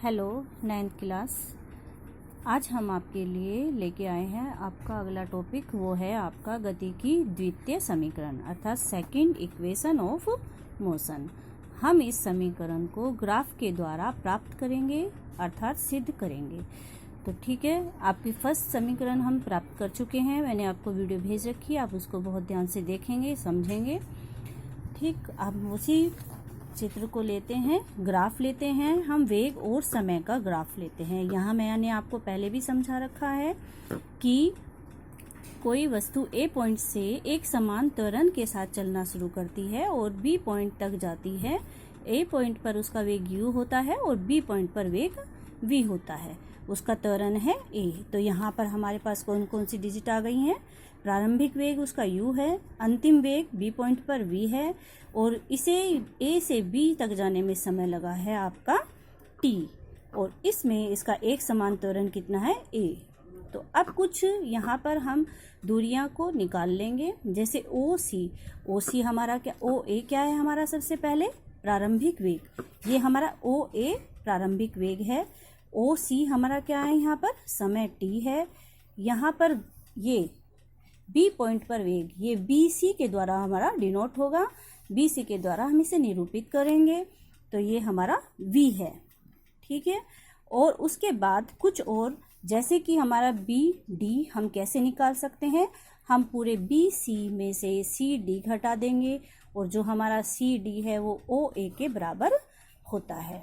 Hello 9th class. आज हम आपके लिए लेके आए हैं आपका अगला टॉपिक, वो है आपका गति की द्वितीय समीकरण अर्थात सेकंड इक्वेशन ऑफ मोशन। हम इस समीकरण को ग्राफ के द्वारा प्राप्त करेंगे अर्थात सिद्ध करेंगे। तो ठीक है, आपकी फर्स्ट समीकरण हम प्राप्त कर चुके हैं। मैंने आपको वीडियो भेज रखी है, आप उसको बहुत ध्यान से देखेंगे, समझेंगे। ठीक, अब उसी चित्र को लेते हैं, ग्राफ लेते हैं। हम वेग और समय का ग्राफ लेते हैं। यहाँ मैंने आपको पहले भी समझा रखा है कि कोई वस्तु ए पॉइंट से एक समान त्वरण के साथ चलना शुरू करती है और बी पॉइंट तक जाती है। ए पॉइंट पर उसका वेग u होता है और बी पॉइंट पर वेग v होता है। उसका त्वरण है a। तो यहाँ पर हमारे पास कौन कौन सी डिजिट आ गई हैं? प्रारंभिक वेग उसका u है, अंतिम वेग b पॉइंट पर v है और इसे a से b तक जाने में समय लगा है आपका t, और इसमें इसका एक समान त्वरण कितना है? a। तो अब कुछ यहाँ पर हम दूरियां को निकाल लेंगे, जैसे OC हमारा क्या, OA क्या है हमारा? सबसे पहले प्रारंभिक वेग, ये हमारा OA प्रारंभिक वेग है। OC हमारा क्या है? यहाँ पर समय t है। यहाँ पर ये B पॉइंट पर वेग, ये BC के द्वारा हमारा डिनोट होगा, BC के द्वारा हम इसे निरूपित करेंगे। तो ये हमारा V है, ठीक है। और उसके बाद कुछ और, जैसे कि हमारा BD हम कैसे निकाल सकते हैं? हम पूरे BC में से CD घटा देंगे और जो हमारा CD है वो OA के बराबर होता है।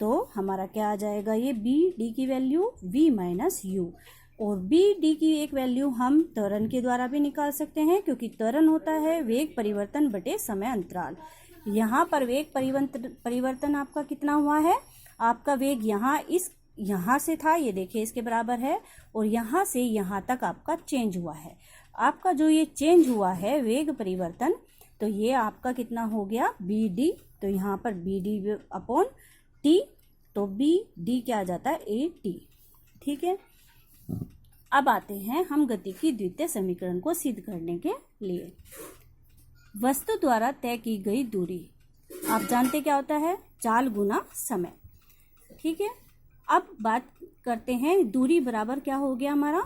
तो हमारा क्या आ जाएगा? ये BD की वैल्यू V माइनस U, और BD की एक वैल्यू हम त्वरण के द्वारा भी निकाल सकते हैं, क्योंकि त्वरण होता है वेग परिवर्तन बटे समय अंतराल। यहाँ पर वेग परिवर्तन आपका कितना हुआ है? आपका वेग यहाँ से था, ये देखिए इसके बराबर है, और यहाँ से यहाँ तक आपका चेंज हुआ है। आपका जो ये चेंज हुआ है वेग परिवर्तन, तो ये आपका कितना हो गया? BD। तो यहाँ पर BD अपॉन T, तो BD क्या आ जाता है? AT, ठीक है। अब आते हैं हम गति की द्वितीय समीकरण को सिद्ध करने के लिए। वस्तु द्वारा तय की गई दूरी, आप जानते क्या होता है? चाल गुना समय, ठीक है। अब बात करते हैं, दूरी बराबर क्या हो गया हमारा?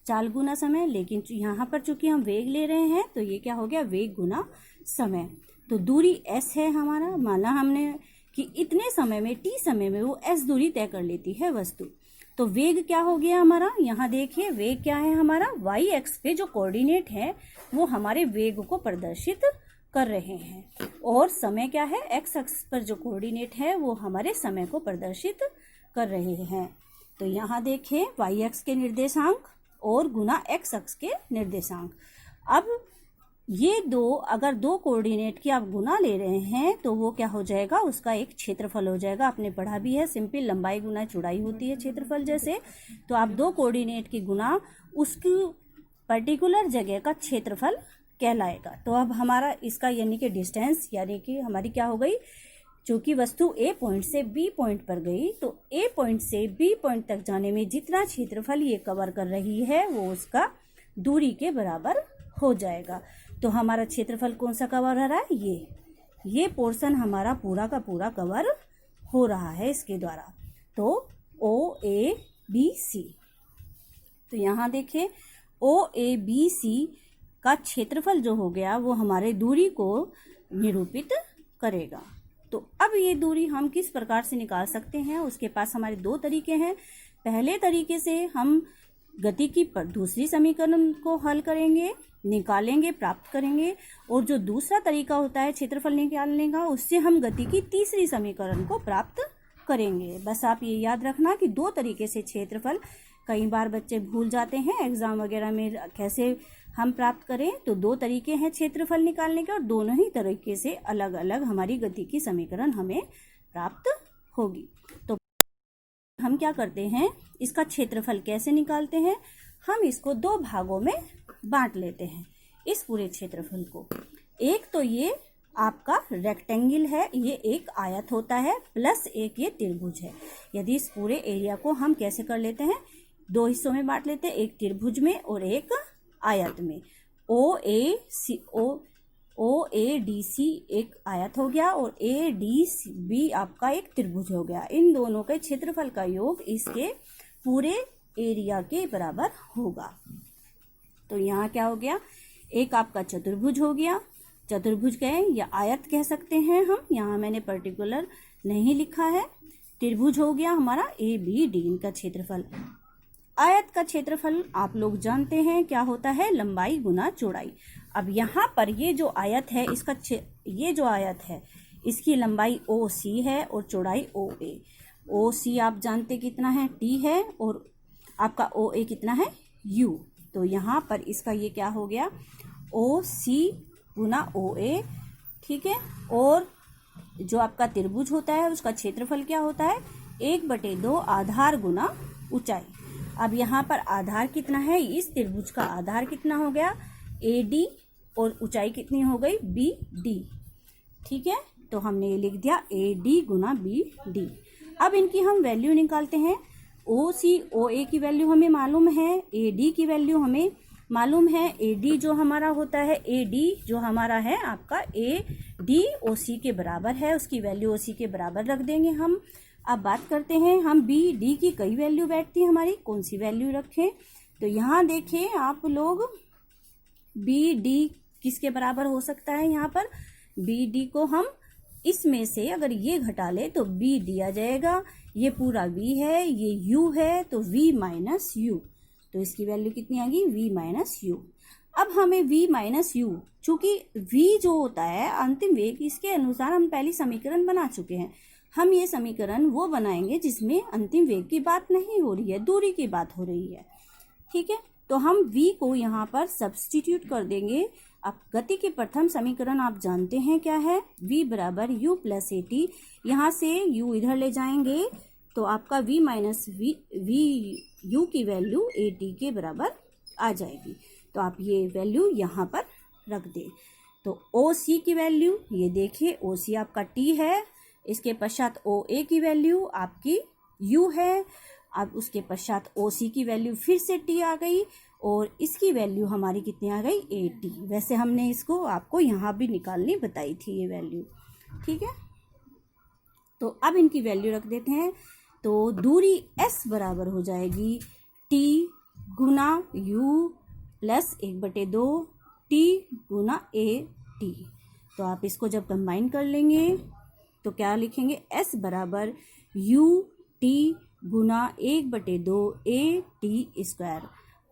चाल गुना समय, लेकिन यहाँ पर चूंकि हम वेग ले रहे हैं तो ये क्या हो गया? वेग गुना समय। तो दूरी s है हमारा, माना हमने कि इतने समय में, t समय में वो s दूरी तय कर लेती है वस्तु। तो वेग क्या हो गया हमारा? यहाँ देखिए वेग क्या है हमारा? y एक्स पे जो कोऑर्डिनेट है वो हमारे वेग को प्रदर्शित कर रहे हैं, और समय क्या है? x अक्ष पर जो कोऑर्डिनेट है वो हमारे समय को प्रदर्शित कर रहे हैं। तो यहाँ देखिए y अक्ष के निर्देशांक और गुना x अक्ष के निर्देशांक। अब ये अगर दो कोऑर्डिनेट की आप गुना ले रहे हैं तो वो क्या हो जाएगा? उसका एक क्षेत्रफल हो जाएगा। आपने पढ़ा भी है, सिंपल लंबाई गुना चौड़ाई होती है क्षेत्रफल जैसे। तो आप दो कोऑर्डिनेट की गुना उसकी पर्टिकुलर जगह का क्षेत्रफल कहलाएगा। तो अब हमारा इसका यानी कि डिस्टेंस, यानी कि हमारी क्या हो गई? चूंकि वस्तु A पॉइंट से B पॉइंट पर गई, तो A पॉइंट से B पॉइंट तक जाने में जितना क्षेत्रफल ये कवर कर रही है वो उसका दूरी के बराबर हो जाएगा। तो हमारा क्षेत्रफल कौन सा कवर हो रहा है? ये पोर्शन हमारा पूरा का पूरा कवर हो रहा है इसके द्वारा। तो OABC, तो यहाँ देखिए OABC का क्षेत्रफल जो हो गया वो हमारे दूरी को निरूपित करेगा। तो अब ये दूरी हम किस प्रकार से निकाल सकते हैं? उसके पास हमारे दो तरीके हैं। पहले तरीके से हम गति की दूसरी समीकरण को हल करेंगे, निकालेंगे, प्राप्त करेंगे, और जो दूसरा तरीका होता है क्षेत्रफल निकालने का, उससे हम गति की तीसरी समीकरण को प्राप्त करेंगे। बस आप ये याद रखना कि दो तरीके से क्षेत्रफल, कई बार बच्चे भूल जाते हैं एग्जाम वगैरह में कैसे हम प्राप्त करें। तो दो तरीके हैं क्षेत्रफल निकालने के, और दोनों ही तरीके से अलग अलग हमारी गति की समीकरण हमें प्राप्त होगी। तो हम क्या करते हैं, इसका क्षेत्रफल कैसे निकालते हैं? हम इसको दो भागों में बांट लेते हैं इस पूरे क्षेत्रफल को। एक तो ये आपका रेक्टेंगल है, ये एक आयत होता है, प्लस एक ये त्रिभुज है। यदि इस पूरे एरिया को हम कैसे कर लेते हैं? दो हिस्सों में बांट लेते हैं, एक त्रिभुज में और एक आयत में। OADC एक आयत हो गया और ADB आपका एक त्रिभुज हो गया। इन दोनों के क्षेत्रफल का योग इसके पूरे एरिया के बराबर होगा। तो यहाँ क्या हो गया, एक आपका चतुर्भुज हो गया, चतुर्भुज कहें या आयत कह सकते हैं हम, यहाँ मैंने पर्टिकुलर नहीं लिखा है। त्रिभुज हो गया हमारा ABD, इनका क्षेत्रफल। आयत का क्षेत्रफल आप लोग जानते हैं क्या होता है, लंबाई गुना चौड़ाई। अब यहाँ पर ये जो आयत है इसका ये जो आयत है इसकी लंबाई OC है और चौड़ाई OA। OC आप जानते कितना है, T है, और आपका OA कितना है, U। तो यहाँ पर इसका ये क्या हो गया, OC गुना OA, ठीक है। और जो आपका त्रिभुज होता है उसका क्षेत्रफल क्या होता है, 1/2 आधार गुना ऊंचाई। अब यहाँ पर आधार कितना है, इस त्रिभुज का आधार कितना हो गया, AD, और ऊंचाई कितनी हो गई, BD, ठीक है। तो हमने ये लिख दिया AD गुना BD। अब इनकी हम वैल्यू निकालते हैं। OC OA की वैल्यू हमें मालूम है, AD की वैल्यू हमें मालूम है। AD जो हमारा होता है, AD जो हमारा है आपका AD OC के बराबर है, उसकी वैल्यू OC के बराबर रख देंगे हम। अब बात करते हैं हम BD की कई वैल्यू बैठती है हमारी, कौन सी वैल्यू रखें। तो यहाँ देखें आप लोग, BD किसके बराबर हो सकता है, यहाँ पर BD को हम इसमें से अगर ये घटा ले तो B दिया जाएगा, ये पूरा V है, ये U है, तो V माइनस U, तो इसकी वैल्यू कितनी आ गई, V माइनस U। अब हमें V माइनस U, चूंकि V जो होता है अंतिम वेग, इसके अनुसार हम पहली समीकरण बना चुके हैं। हम ये समीकरण वो बनाएंगे जिसमें अंतिम वेग की बात नहीं हो रही है, दूरी की बात हो रही है, ठीक है। तो हम V को यहाँ पर सब्स्टिट्यूट कर देंगे। अब गति के प्रथम समीकरण आप जानते हैं क्या है, V बराबर U प्लस AT। यहाँ से U इधर ले जाएंगे तो आपका V माइनस U की वैल्यू AT के बराबर आ जाएगी। तो आप ये वैल्यू यहाँ पर रख दें। तो OC की वैल्यू ये देखिए, OC आपका T है, इसके पश्चात OA की वैल्यू आपकी U है। अब उसके पश्चात OC की वैल्यू फिर से T आ गई और इसकी वैल्यू हमारी कितनी आ गई, AT। वैसे हमने इसको आपको यहाँ भी निकालनी बताई थी ये वैल्यू, ठीक है। तो अब इनकी वैल्यू रख देते हैं। तो दूरी S बराबर हो जाएगी T Guna U plus 1/2 T Guna AT। तो आप इसको जब कंबाइन कर लेंगे तो क्या लिखेंगे, S बराबर UT गुना 1/2 AT स्क्वायर।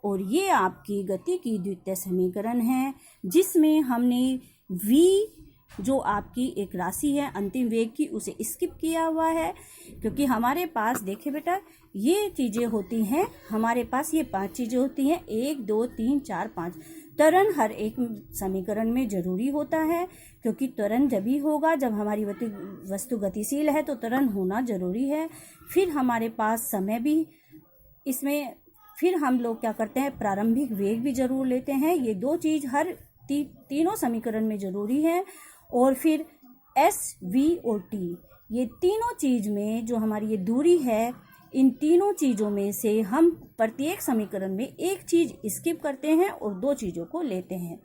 और ये आपकी गति की द्वितीय समीकरण है जिसमें हमने V जो आपकी एक राशि है अंतिम वेग की, उसे स्किप किया हुआ है, क्योंकि हमारे पास देखिए बेटा ये चीज़ें होती हैं, हमारे पास ये 5 चीज़ें होती हैं, 1 2 3 4 5। त्वरण हर एक समीकरण में जरूरी होता है, क्योंकि त्वरण जब ही होगा जब हमारी वस्तु गतिशील है, तो त्वरण होना जरूरी है। फिर हमारे पास समय भी इसमें, फिर हम लोग क्या करते हैं, प्रारंभिक वेग भी जरूर लेते हैं। ये 2 चीज़ हर तीनों समीकरण में जरूरी है। और फिर S, V और T, ये तीनों चीज़ में जो हमारी ये दूरी है, इन तीनों चीज़ों में से हम प्रत्येक समीकरण में एक चीज़ स्किप करते हैं और 2 चीज़ों को लेते हैं,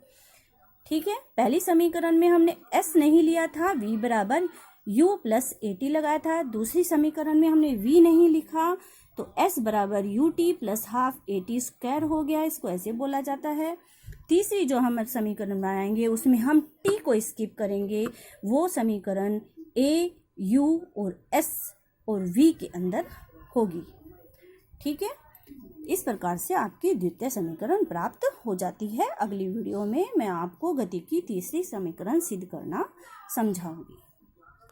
ठीक है। पहली समीकरण में हमने S नहीं लिया था, V बराबर U प्लस AT लगाया था। दूसरी समीकरण में हमने V नहीं लिखा, तो S बराबर UT plus half AT square हो गया, इसको ऐसे बोला जाता है। तीसरी जो हम समीकरण बनाएंगे उसमें हम T को स्किप करेंगे, वो समीकरण A, U और S और V के अंदर होगी, ठीक है। इस प्रकार से आपकी द्वितीय समीकरण प्राप्त हो जाती है। अगली वीडियो में मैं आपको गति की तीसरी समीकरण सिद्ध करना समझाऊंगी।